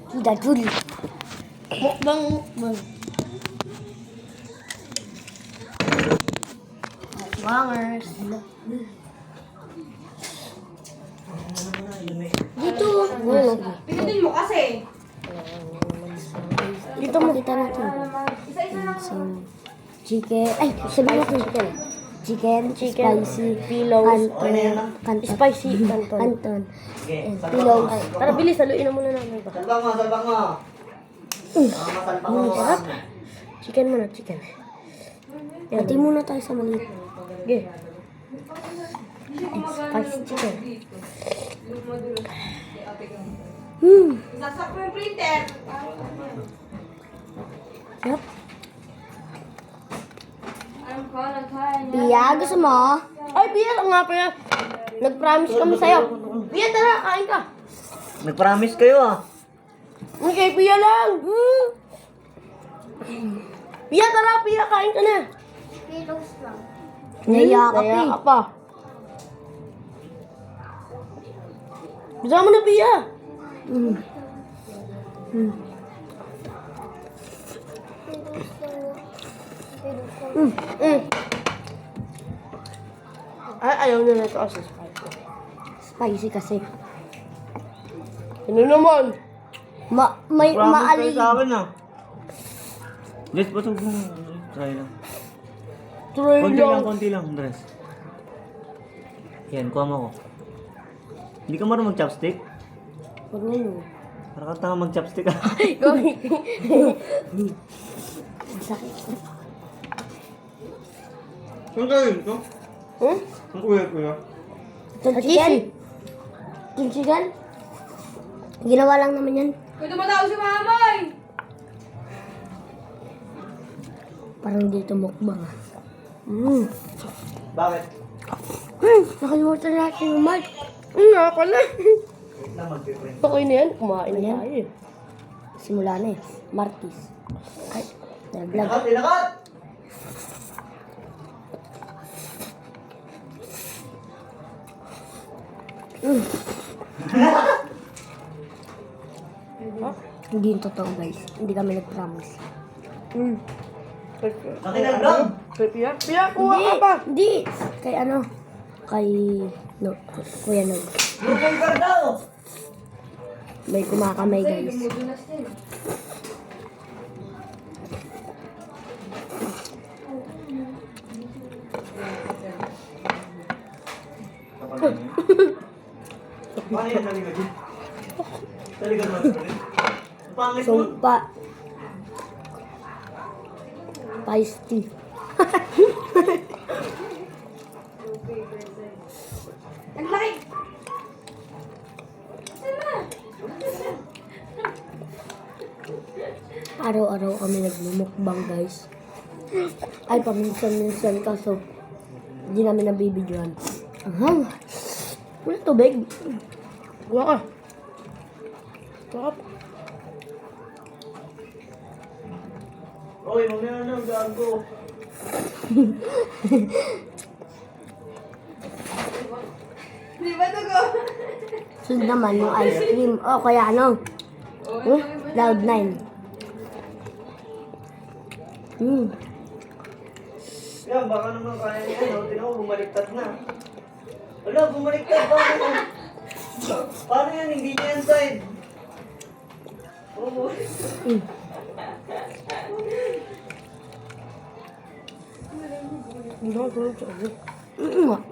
Dadul. Mukbang, mukbang. Mukbangers. Dito. Pinutin mo kasi. Dito makita natin. Isa-isa lang. So, chicken. Ay, sabihin natin chicken. Chicken, spicy, pillows, canton, spicy, canton. canton, and pillows. Tara, bilis, haluin na muna namin ito. Salbang mo, salbang mo. Salbang mo. Sarap. Chicken muna, chicken. Hati muna tayo sa maliit. Okay. Spicy chicken. Sasak mo yung printer. Yup. Pia, Pia, gusto mo? Ay, Pia, nga pala. Nag-promise kami sa'yo. Pia, tara, kain ka. Nag-promise kayo ah. Okay, Pia lang. Pia, tara, Pia, kain ka na. Naiya ka, Naiya Pi. ka pa. Bisa mo na, Pia. Ay, ayaw niya na ito kasi spicy. Spicy kasi. Ano naman? May Promise maalig. kayo sa akin ah. Just pasok mo. Try lang. Try Konti lang, Andres. Yan, kuha mo ako. Hindi ka marunong mag-chopstick? Marunong. Para ka tanga mag-chopstick ah. Gawin. Sakit. Saan kayo ito? Hmm? Ang kuya. Itong chicken. Itong chicken. Ginawa lang naman yan. Kung tumatawa si Mamoy. Parang dito mukbang. Bakit? Nakalimutan natin yung mic. Nga pala. Wait lang, mag-print. Okay na yan. Kumain na Ayan. tayo eh. Simula na eh. Martis. Ay, nag-vlog. Inakat, inakat! Hindi yung totoo guys. Hindi kami nag-promise. Akin ang vlog! Kay Pia? Pia, kuha ka pa. Hindi. Kay ano? Kay no, Kuya Nog. Yung kay Cardao! May kumakamay guys. Paano yan? Taligod yun? Taligod mo. Pangit mo. Sumpa. Iced tea. Ang laki. Araw-araw kami nagmumukbang guys. Ay, paminsan-minsan kaso hindi namin nabibidyoan. Wala tubig. Kuha ka. Sarap. Oy, mamaya na, gago. Di ba ito ko? Sunod naman yung ice cream. O kaya ano? Cloud 9. Yan, baka naman kaya niya, no? Tinan mo, bumaliktad na. Wala, bumaliktad. Paano yan? Paano yan? Hindi niya yan side. Oo. Sarap.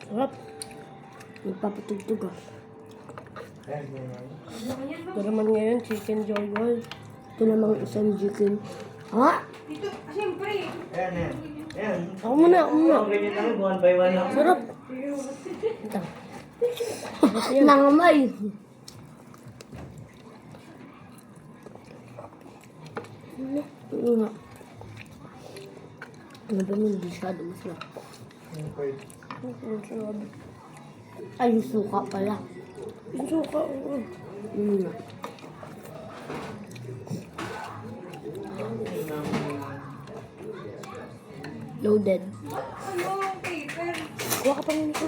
Sarap. Nagpapatugtog ah. Ito naman ngayon, chicken joy boy. Ito namang isang chicken. Ha? Dito, siyempre. Ayan, ayan. Ayan. Ako muna, ako muna. Oo, ganyan lang, one by one lang. Sarap. Nangamay. Ano nga? Ano ba yung masyado masarap? Ay, yung suka pala. Yung suka. oo. Nga. Loaded. Ano, paper. Kuha ka pa ng ito.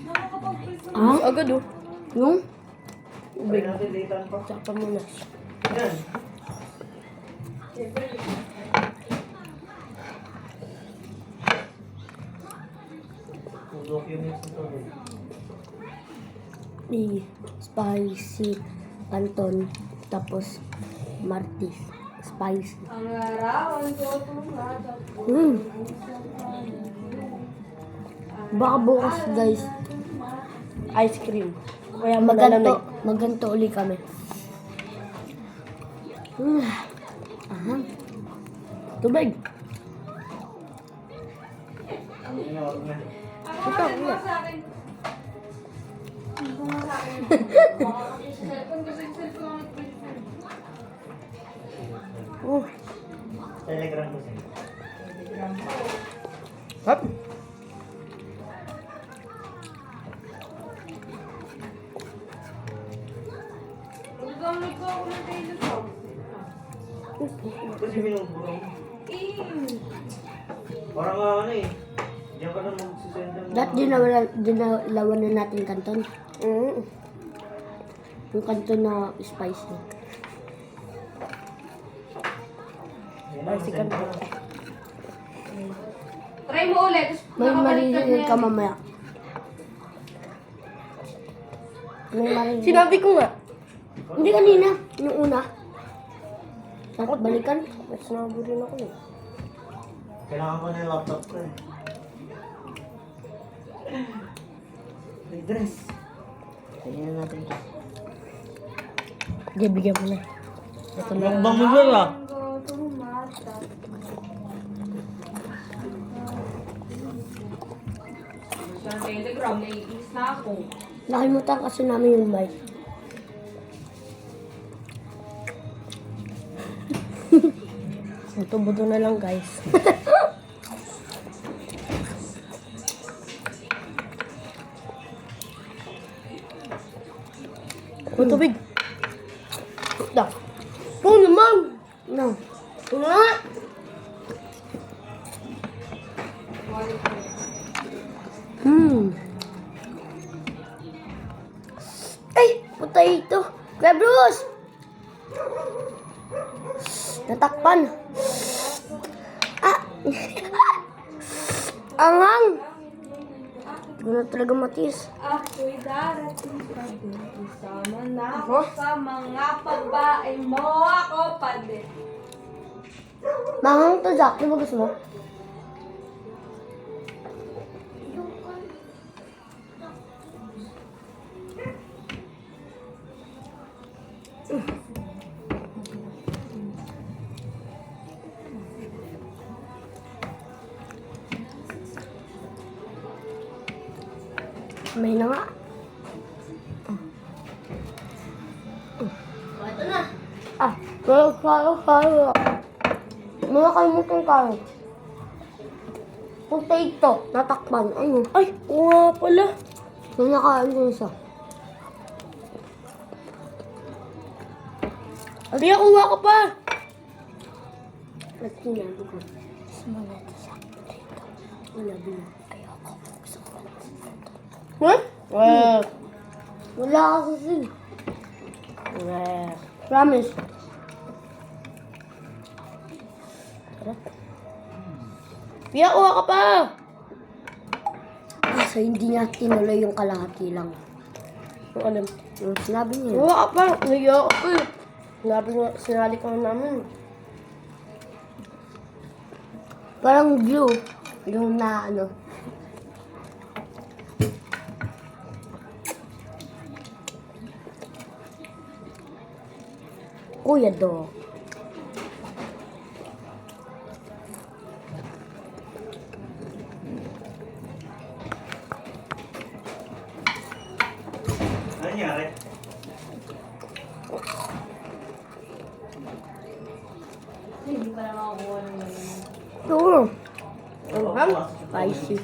Nakakapag-print mo. Ah? Agad oh. Yung? Try natin daytan pa. Tsaka muna. Yan. Tulok yung mix nito. Spicy Canton. Tapos Martis. Spicy. Ang larawan ko tumata. Baka bukas guys, Ice cream. Kaya magalamig. maganto uli kami. Aha. Tubig. Ang inawag na. Ito, sa akin. Ito nga sa akin. Cellphone kasi yung cellphone ko. Telegram ko sa'yo. Hop. Nag-download ko ako ng Telegram. Kasi binuburo mo. Parang ano eh. Diyan ka na magsisend ng Dahil dinalawan na natin Canton. Yung Canton na spicy. Spicy Canton. Try mo ulit. May maririnig ka mamaya. May maririnig. Sinabi ko nga. Hindi kanina. Yung una. Tapos balikan. Mas sinabi rin ako eh. Kailangan ko na yung laptop ko eh. May dress. Tingnan natin ito. Sige, bigyan mo na. Ito na. Mukbang mo sir ah. Sa Telegram, naiinis na ako. Nakalimutan kasi namin yung mic. Buto-buto na lang guys. Tubig. Da. Oo naman. No. Nga. Ay! Potato! Kuya Bruce! Natakpan. Ah! Anghang! Hindi ko na talaga matis. Ako'y darating pa din. Isama na ako sa mga babae mo. Ako pa din. Manghang to, Jack. Di ba gusto mo? May na nga. Ito na. Ah, kaya. Mga kalimutan kayo. Potato. Natakpan. Ayun. Ay, oo nga pala. Yung nakain ko isa. Hindi ako nga ka pa. At sinabi ko, sumunod sa potato. Sinabi na, ayoko. Gusto ko lang sa potato. Huh? Well. Wala kasi. Well. Promise. Hindi ako nga ka pa. Kasi hindi niya tinuloy yung kalahati lang. Ang alam. Yung sinabi niya. Oo nga ka pa. Hindi ako pa. Sinali ka na namin. Parang glue. Yung na ano. Kuya do. Ano nangyari? Hindi pa na makakuha ng Oo. Anghang. Spicy.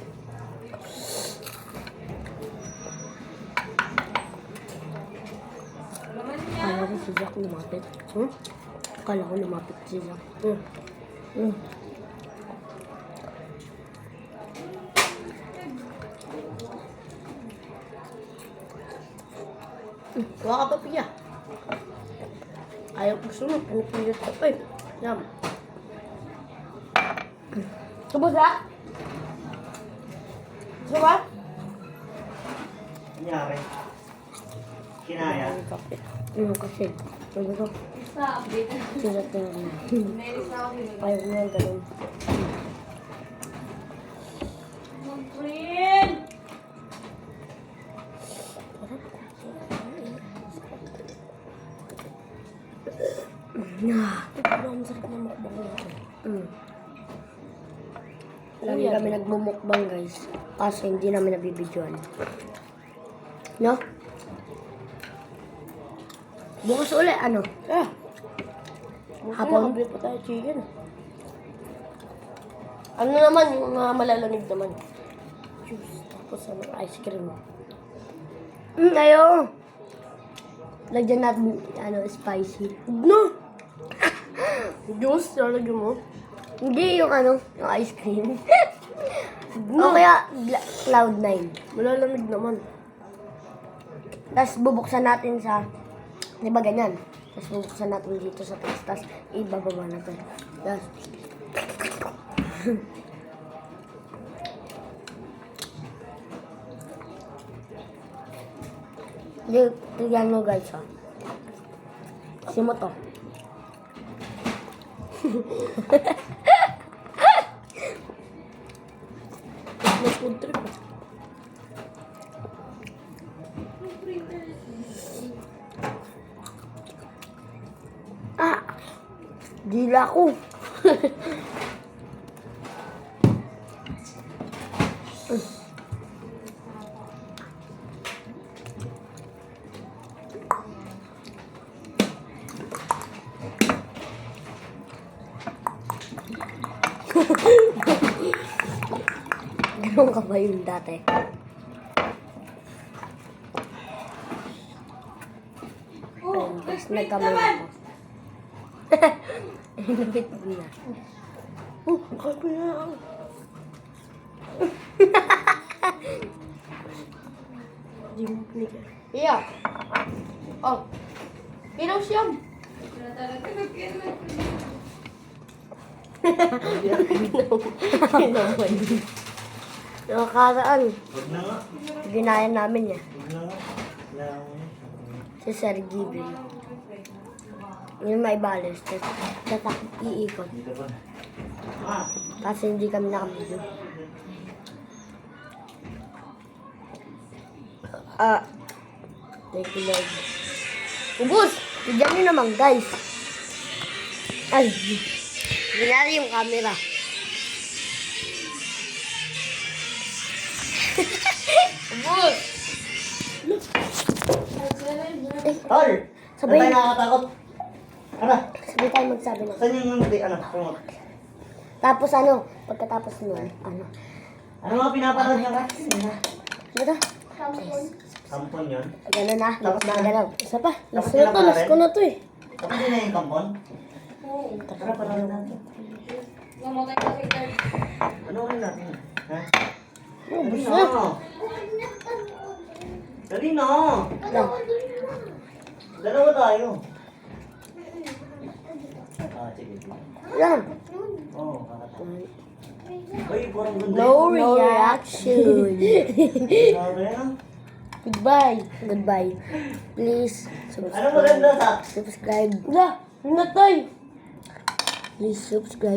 laman niya. Kala ko si Jack lumapit. Kala ko lumapit si Jack. Kuha ka pa, Pia. Ayaw ko sunod. Pinipilit ka pa eh. Yum. Subos ha? Subos ha? Nangyari. Kinaya. Kape. Kasi. Sabi ko, Sa update. sila tingnan. Meron sa akin. Ayaw ko nga ganun. Friend! Pero ang sarap na mukbang natin. Lagi kami nagmumukbang guys. Kasi hindi namin nabibidyoan. No? Bukas uli, ano? Ah! Hapon? Hapon? Nakabili pa tayo chicken. Ano naman, yung malalamig naman. Juice. Tapos ano, ice cream. Ayaw. Lagyan natin, ano, spicy. No! Juice, lalagyan mo. Hindi yung ano, yung ice cream. O kaya, Cloud9. Malalamig naman. Tapos bubuksan natin sa, di ba ganyan? Tapos bubuksan natin dito sa taas. Tapos ibababa natin. Tapos, tignan mo guys ha. Kasi mo to. May food trip. Ah! Dila ko. Ganun ka ba yun dati? Oh, Tapos wait nagkamay naman! ako. Inabit mo na. Oh, kape na ako. Di mo pinigyan. Iya. Oh. Pinaw siyam. Wala talaga nag-ilan. Pinaw ba yun? Nakakaraan. Huwag na nga. Ginaya namin niya. Huwag na nga. Kailangan mo na. Si Sir Gibbon. Yung may balis. Tapos iikot. Dito ba? Ah! Kasi hindi kami nakabidyo. Thank you Lord. Ubus! Bigyan niyo naman guys. Ay! Ginari yung camera. Ubus! Tol! Sabay- Sabay nakakatakot. Ano? Sabi tayo magsabi na. Saan yung hindi? Ano? Promote. Tapos ano, pagkatapos nun, ano. Ano mga pinapanood niya ka? Ano to? Sampon yun. Ganun na. Tapos na. Ganun. Isa pa. Tapos Last na to. kailan Last pa ko rin? na to eh. Tapos yun na yung kampon? Tara, panoorin natin. Mamatay ka kay Third. Panoorin natin. Ha? Oh, Dali basta. na. Dali na. Lang. Dalawa tayo. Ah, sige. Lang. Oo, kakatawa. Uy, parang ganda No yun. reaction. Sabi na. Goodbye. Goodbye. Please Ano maganda sa subscribe. Wala. Yun na tayo. Please subscribe.